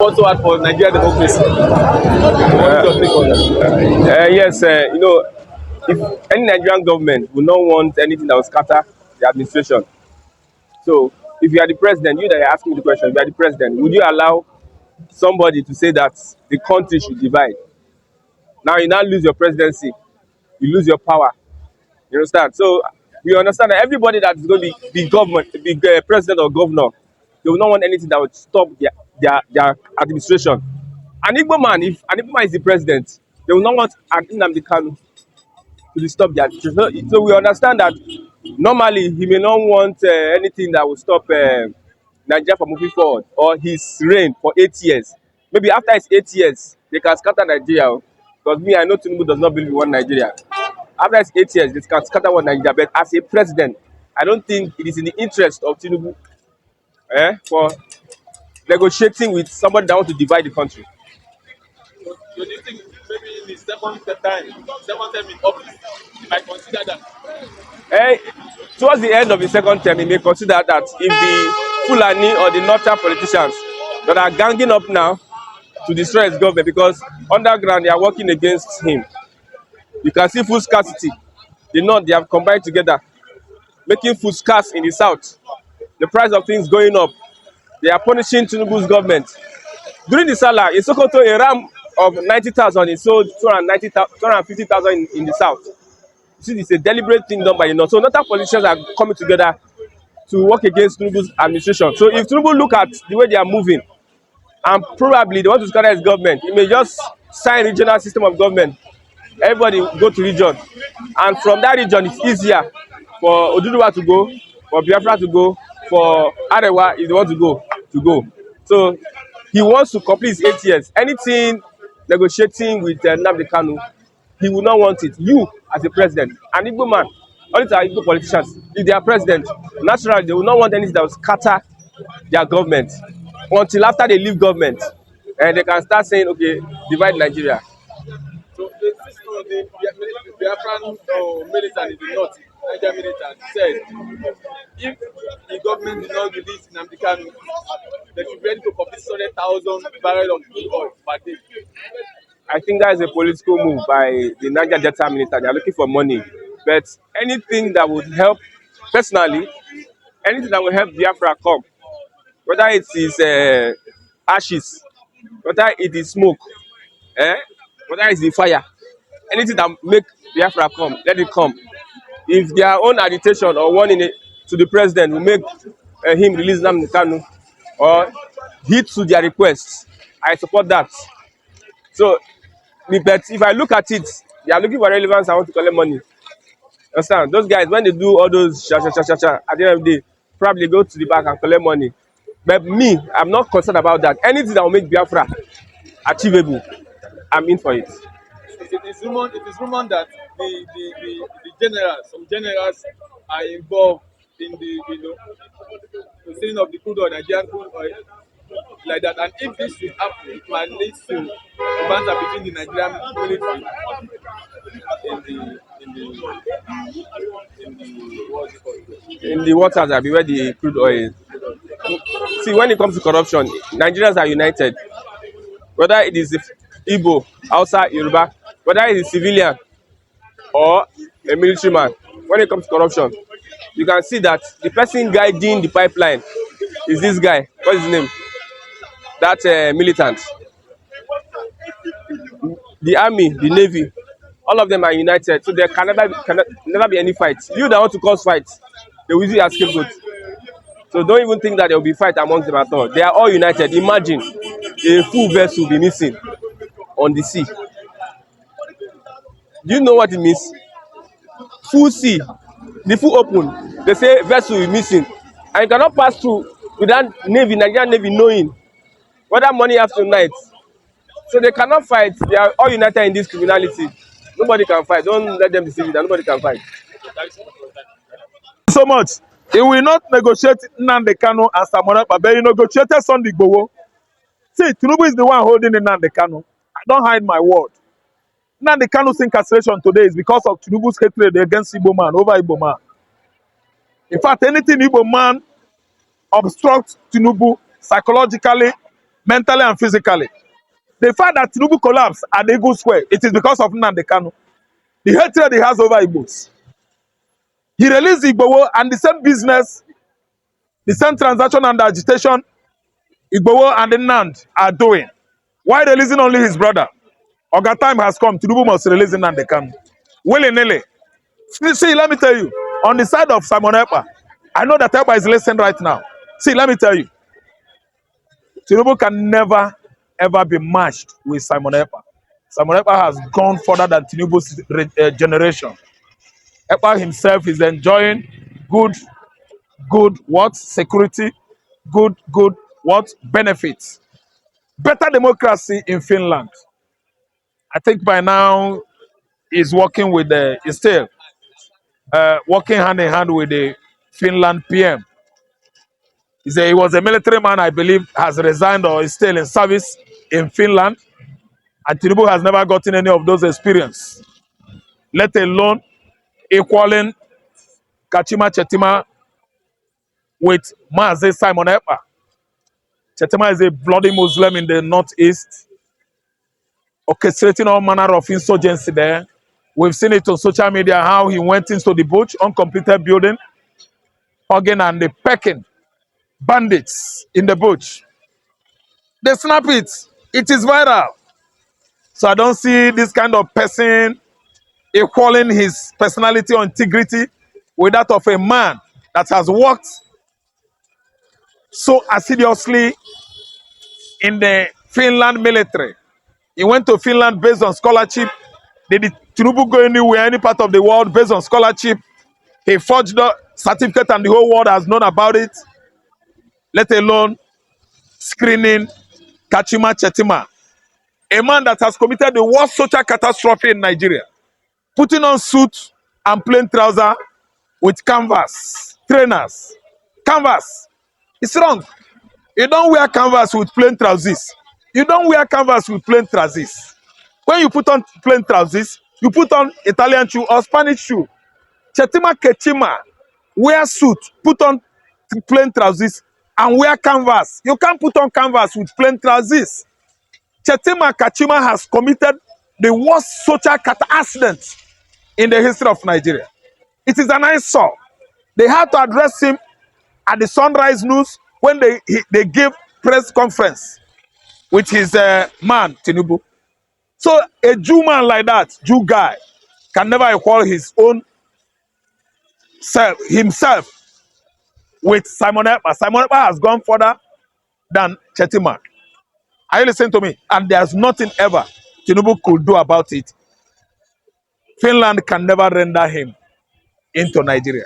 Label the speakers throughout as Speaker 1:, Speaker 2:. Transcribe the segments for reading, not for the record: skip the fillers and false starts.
Speaker 1: also hard for Nigerian democracy.
Speaker 2: Yes, if any Nigerian government will not want anything that will scatter the administration. So, if you are the president, you that are asking me the question, if you are the president, would you allow somebody to say that the country should divide? Now you now lose your presidency, you lose your power. You understand? So we understand that everybody that is going to be government, be president or governor, they will not want anything that would stop their administration. An Igbo man, if an Igbo man is the president, they will not want an Nnamdi Kanu to stop their administration. So we understand that normally he may not want anything that will stop Nigeria from moving forward or his reign for 8 years. Maybe after his 8 years, they can scatter Nigeria. Because me, I know Tinubu does not believe in one Nigeria. After his 8 years, they can scatter one Nigeria. But as a president, I don't think it is in the interest of Tinubu for negotiating with somebody that wants to divide the country.
Speaker 1: So do you think maybe in the second term in office, he might consider that?
Speaker 2: Towards the end of the second term, he may consider that if the Fulani or the northern politicians that are ganging up now to destroy his government, because underground they are working against him. You can see food scarcity. The north, they have combined together, making food scarce in the south. The price of things going up. They are punishing Tinubu's government. During the Salah, in Sokoto, a ram of 90,000 is sold 250,000 in the south. See, it's a deliberate thing done by the north. So northern politicians are coming together to work against Tinubu's administration. So if Tinubu look at the way they are moving, and probably they want to scatter his government, he may just sign regional system of government. Everybody go to region, and from that region it's easier for Oduduwa to go, for Biafra to go, for Arewa if they want to go. So he wants to complete his 8 years. Anything negotiating with Nnamdi Kanu, he will not want it. You as a president, an Igbo man, all these are Igbo politicians, if they are president, naturally they will not want anything that will scatter their government until after they leave government, and they can start saying, okay, divide Nigeria.
Speaker 1: So the Biafran militant in the north, Niger militant, said if the government did not release Nnamdi Kanu, they should be ready to complete 600,000 barrels of crude oil per day.
Speaker 2: I think that is a political move by the Niger Delta militant. They are looking for money. But anything that would help, personally, anything that will help Biafra come, whether it is ashes, whether it is smoke, whether it is the fire, anything that make Biafra come, let it come. If their own agitation or warning to the president will make him release Nnamdi Kanu or heed to their requests, I support that. So, but if I look at it, they are looking for relevance. I want to collect money. Understand? Those guys, when they do all those at the end of the day, probably go to the bank and collect money. But me, I'm not concerned about that. Anything that will make Biafra achievable, I'm in for it.
Speaker 1: It is rumored that the generals, some generals are involved in the selling of the crude oil, Nigerian crude oil, like that. And if this should happen, it might lead to banter between the Nigerian military
Speaker 2: In the waters, I be where the crude oil is. See, when it comes to corruption, Nigerians are united. Whether it is the Igbo, Hausa, Yoruba, whether it is civilian or a military man, when it comes to corruption, you can see that the person guiding the pipeline is this guy. What is his name? That militant. The army, the navy, all of them are united. So there can never be any fight. You that want to cause fights, they will use you as scapegoat. So don't even think that there will be fight amongst them at all. They are all united. Imagine a full vessel be missing on the sea. Do you know what it means? Full sea, the full open. They say vessel is missing, and you cannot pass through without navy, Nigerian navy knowing whether morning, afternoon, night. So they cannot fight. They are all united in this criminality. Nobody can fight. Don't let them deceive you that nobody can fight.
Speaker 3: So much. He will not negotiate Nnamdi Kanu and Samora, but he negotiated Sunday Igboho. See, Tinubu is the one holding Nnamdi Kanu. I don't hide my word. Nnamdi Kanu's incarceration today is because of Tinubu's hatred against Igbo man, over Igbo man. In fact, anything Igbo man obstructs Tinubu psychologically, mentally and physically. The fact that Tinubu collapsed at the Eagle Square, it is because of Nnamdi Kanu. The hatred he has over Igbos. He released Igbowo and the same business, the same transaction and agitation Igbowo and the Nnamdi are doing. Why releasing only his brother? Oga time has come. Tinubu must release Nnamdi Kanu. Willy-nilly. See, let me tell you, on the side of Simon Ekpa, I know that Ekpa is listening right now. See, let me tell you, Tinubu can never, ever be matched with Simon Ekpa. Simon Ekpa has gone further than Tinubu's generation. Ekpa himself is enjoying good what? Security, good what? Benefits. Better democracy in Finland. I think by now he's working with he's still working hand in hand with the Finland PM. He was a military man, I believe, has resigned or is still in service in Finland. And Tinubu has never gotten any of those experience, let alone equaling Kachima Chetima with Mazi Simon Ekpa. Chetima is a bloody Muslim in the northeast, orchestrating all manner of insurgency there. We've seen it on social media how he went into the bush, uncompleted building, hugging and the pecking bandits in the bush. They snap it. It is viral. So I don't see this kind of person equaling his personality or integrity with that of a man that has worked so assiduously in the Finland military. He went to Finland based on scholarship. Did Tinubu go anywhere, any part of the world based on scholarship? He forged the certificate and the whole world has known about it, let alone screening Kachima Chetima, a man that has committed the worst social catastrophe in Nigeria, putting on suit and plain trousers with canvas, trainers. Canvas. It's wrong. You don't wear canvas with plain trousers. You don't wear canvas with plain trousers. When you put on plain trousers, you put on Italian shoe or Spanish shoe. Chetima Kechima, wear suit, put on plain trousers and wear canvas. You can't put on canvas with plain trousers. Chetima Kachima has committed the worst social accident in the history of Nigeria. It is an eyesore. They had to address him at the Sunrise News when they gave press conference with his man, Tinubu. So a Jew man like that, Jew guy, can never equal his own himself with Simon Ekpa. Simon Ekpa has gone further than Chetima. Are you listening to me? And there's nothing ever Tinubu could do about it. Finland can never render him into Nigeria,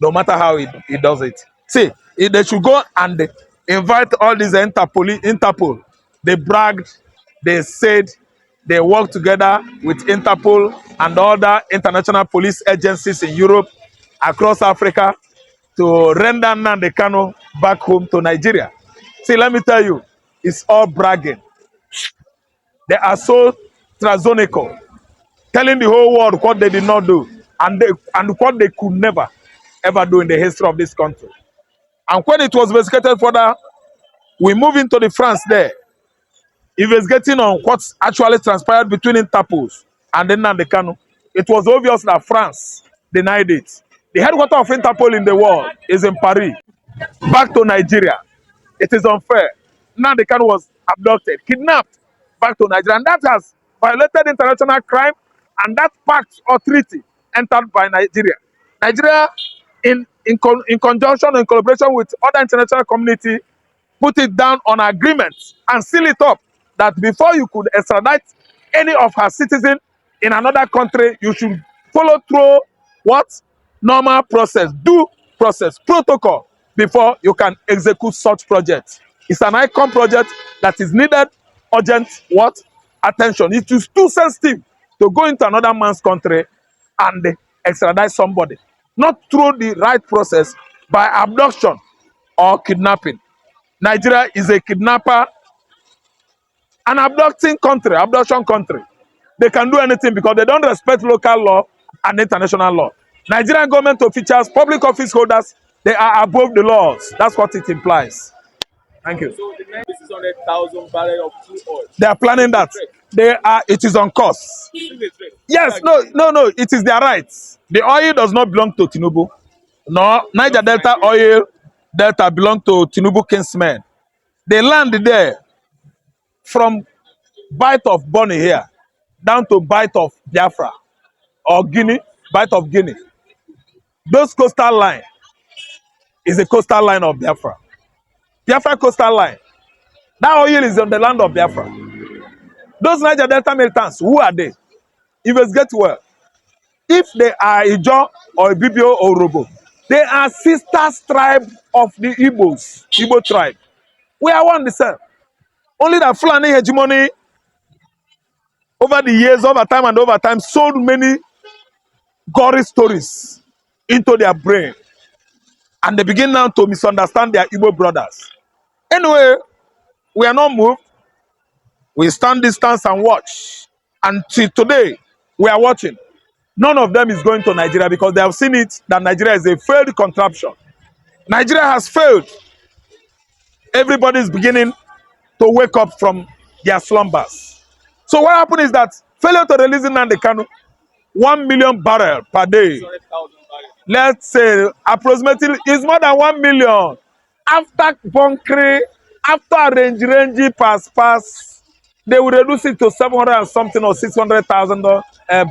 Speaker 3: no matter how he does it. See, they should go and invite all these Interpol. They bragged, they said they work together with Interpol and other international police agencies in Europe, across Africa, to render Nnamdi Kanu back home to Nigeria. See, let me tell you, it's all bragging. They are so transonical, telling the whole world what they did not do and what they could never, ever do in the history of this country. And when it was investigated further, we move into the France there, investigating on what actually transpired between Interpol and then Nnamdi Kanu. It was obvious that France denied it. The headquarters of Interpol in the world is in Paris. Back to Nigeria. It is unfair. Nnamdi Kanu was abducted, kidnapped back to Nigeria. And that has violated international crime and that pact or treaty entered by Nigeria. Nigeria, in conjunction and collaboration with other international community, put it down on agreement and seal it up that before you could extradite any of her citizens in another country, you should follow through what? Normal process, due process, protocol before you can execute such projects. It's an icon project that is needed urgent what? Attention. It is too sensitive to go into another man's country and extradite somebody. Not through the right process, by abduction or kidnapping. Nigeria is a kidnapper, an abduction country. They can do anything because they don't respect local law and international law. Nigerian government officials, public office holders, they are above the laws. That's what it implies. Thank you.
Speaker 1: So the next 600,000 barrel of crude oil.
Speaker 3: They are planning
Speaker 1: It's a
Speaker 3: that.
Speaker 1: threat.
Speaker 3: They are. It is on course.
Speaker 1: It's still a threat.
Speaker 3: Yes. No. No. No. It is their rights. The oil does not belong to Tinubu. No. Niger
Speaker 1: Belongs to
Speaker 3: Delta
Speaker 1: Nigeria.
Speaker 3: oil Delta belong to Tinubu kinsmen. They land there from bite of Bonny here down to bite of Biafra or Guinea, bite of Guinea. Those coastal line is a coastal line of Biafra. Biafra coastal line. That oil is on the land of Biafra. Those Niger Delta militants, who are they? Investigate well. If they are Ijo or Ibibio or Robo, they are sister tribe of the Igbos, Igbo tribe. We are one the same. Only that Fulani hegemony over the years, over time, sold many gory stories into their brain. And they begin now to misunderstand their Igbo brothers. Anyway, we are not moved. We stand distance and watch. Until today, we are watching. None of them is going to Nigeria because they have seen it that Nigeria is a failed contraption. Nigeria has failed. Everybody is beginning to wake up from their slumbers. So what happened is that failure to release Nnamdi Kanu, 1 million barrel per day.
Speaker 1: 600,000 barrel.
Speaker 3: Let's say approximately is more than 1 million. After bunkering, after range pass, they will reduce it to 700 and something or 600,000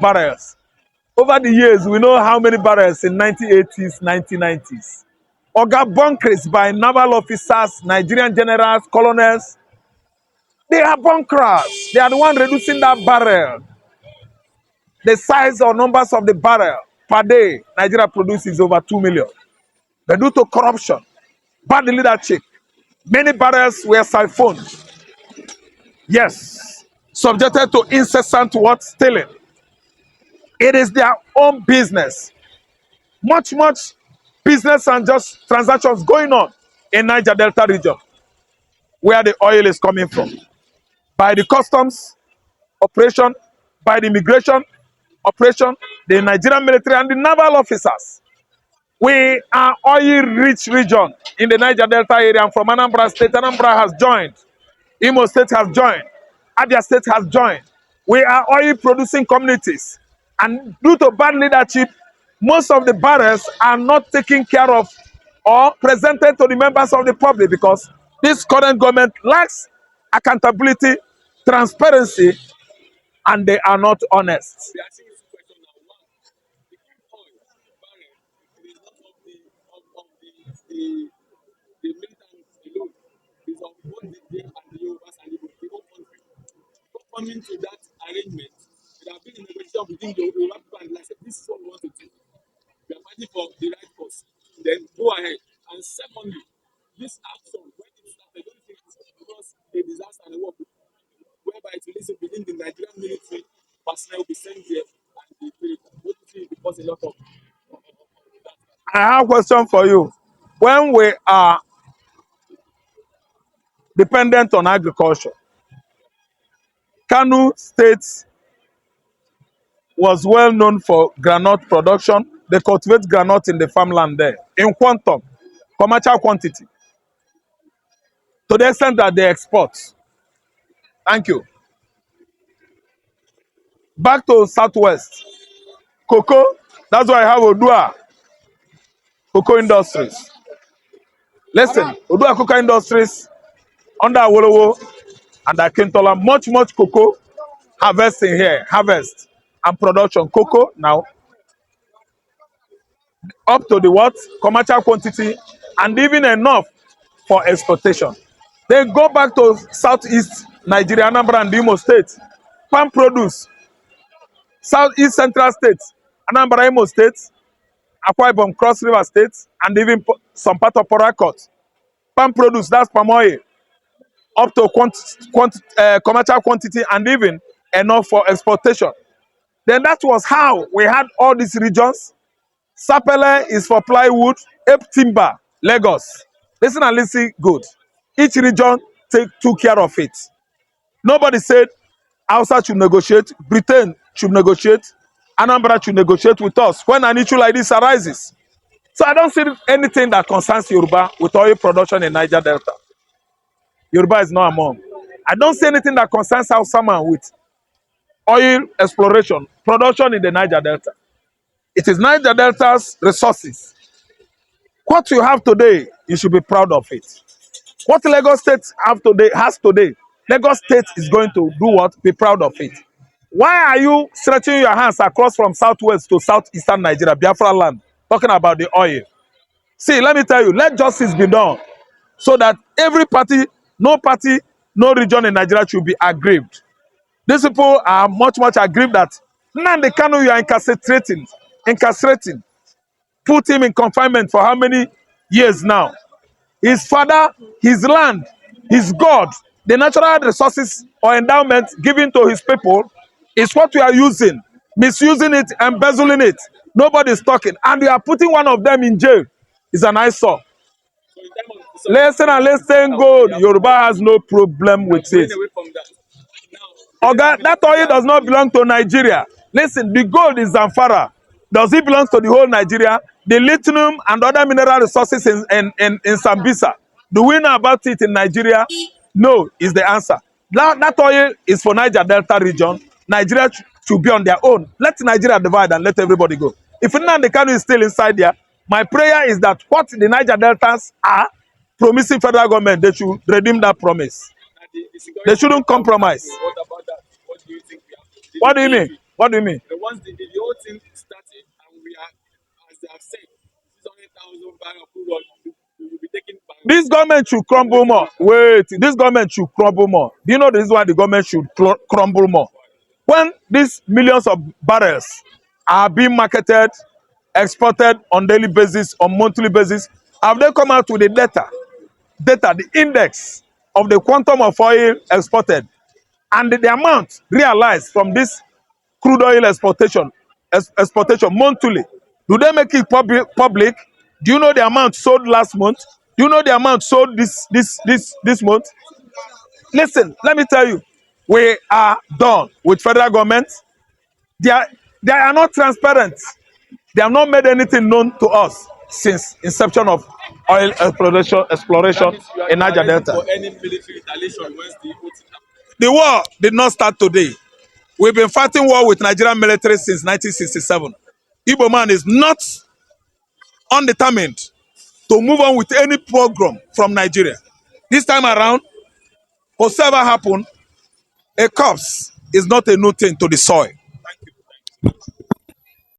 Speaker 3: barrels. Over the years, we know how many barrels in 1980s, 1990s. Oga bunkers by naval officers, Nigerian generals, colonels. They are bunkers. They are the one reducing that barrel. The size or numbers of the barrel per day Nigeria produces over 2 million. But due to corruption, bad leadership, many barrels were siphoned. Yes, subjected to incessant what? Stealing. It is their own business. Much business and just transactions going on in Niger Delta region, where the oil is coming from. By the customs operation, by the immigration operation, the Nigerian military and the naval officers. We are oil-rich region in the Niger Delta area, and from Anambra State. Anambra has joined. Imo State has joined. Abia State has joined. We are oil-producing communities. And due to bad leadership, most of the barrels are not taken care of or presented to the members of the public because this current government lacks accountability, transparency, and they are not honest.
Speaker 1: We are asking this question now. One, the crude oil barrel is not of the militants alone. It's of both the Jim and the Yorubas and the whole country. Before coming to that arrangement, there have been a negotiation between the Yoruba people and like, this is what we want to do. We are fighting for the right cause. Then go ahead. And secondly, this action, when it started, I don't think it's because a disaster and a war, whereby it will listen within the Nigerian military personnel will be sent there and the military. What do you think? Because a lot of that.
Speaker 3: I have a question for you. When we are dependent on agriculture, Kanu State was well known for granite production. They cultivate granite in the farmland there in quantum, commercial quantity, to the extent that they export. Thank you. Back to Southwest. Cocoa, that's why I have Odua Cocoa Industries. Listen, Odua Cocoa Industries under Awolowo and Akintola, much cocoa harvesting here, harvest and production. Cocoa now up to the what? Commercial quantity and even enough for exportation. They go back to Southeast Nigeria, Anambra and Imo State. Palm produce, Southeast Central States, Anambra, Imo State, Akwa Ibom, Cross River State, and even some part of Port Harcourt. Palm produce, that's palm oil, up to commercial quantity and even enough for exportation. Then that was how we had all these regions. Sapele is for plywood, Ape Timber, Lagos. Listen and listen good. Each region took care of it. Nobody said Hausa should negotiate, Britain should negotiate, Anambra should negotiate with us when an issue like this arises. So I don't see anything that concerns Yoruba with oil production in Niger Delta. Yoruba is not among. I don't see anything that concerns Hausa with oil exploration, production in the Niger Delta. It is Niger Delta's resources. What you have today, you should be proud of it. What Lagos State has today, Lagos State is going to do what? Be proud of it. Why are you stretching your hands across from southwest to southeastern Nigeria, Biafra land, talking about the oil? See, let me tell you, let justice be done so that every party, no region in Nigeria should be aggrieved. These people are much aggrieved that Nnamdi Kanu, you are incarcerating, put him in confinement for how many years now? His father, his land, his God, the natural resources or endowment given to his people is what we are using, misusing it, embezzling it. Nobody's talking. And we are putting one of them in jail. It's an eyesore.
Speaker 1: So in time of
Speaker 3: Listen and listen good. Yoruba has no problem with it.
Speaker 1: away from that. Now,
Speaker 3: Oga, that oil does not belong to Nigeria. Listen, the gold is Zamfara. Does it belong to the whole Nigeria? The lithium and other mineral resources in Sambisa. Do we know about it in Nigeria? No, is the answer. That oil is for Niger Delta region. Nigeria should be on their own. Let Nigeria divide and let everybody go. If Nnamdi Kanu is still inside there, my prayer is that what the Niger Deltans are promising federal government, they should redeem that promise.
Speaker 1: the security
Speaker 3: They shouldn't compromise.
Speaker 1: what about that? What do you think we have to do?
Speaker 3: What do you mean? What do you mean?
Speaker 1: The ones the whole thing started and we are, as they have said, 600,000 barrels of crude oil we will be taken by.
Speaker 3: This government should crumble more. Wait, this government should crumble more. Do you know the reason why the government should crumble more? When these millions of barrels are being marketed, exported on daily basis, on monthly basis, have they come out with the data, the index of the quantum of oil exported and the amount realized from this crude oil exportation monthly? Do they make it public? Do you know the amount sold last month? Do you know the amount sold this month? Listen, let me tell you, we are done with federal government. They are not transparent. They have not made anything known to us since inception of oil exploration in Niger Delta.
Speaker 1: For any military retaliation once the whole thing happened.
Speaker 3: The war did not start today. We've been fighting war with Nigerian military since 1967. Igbo man is not undetermined to move on with any program from Nigeria. This time around, whatever happened, a corpse is not a new thing to the soil. Thank you.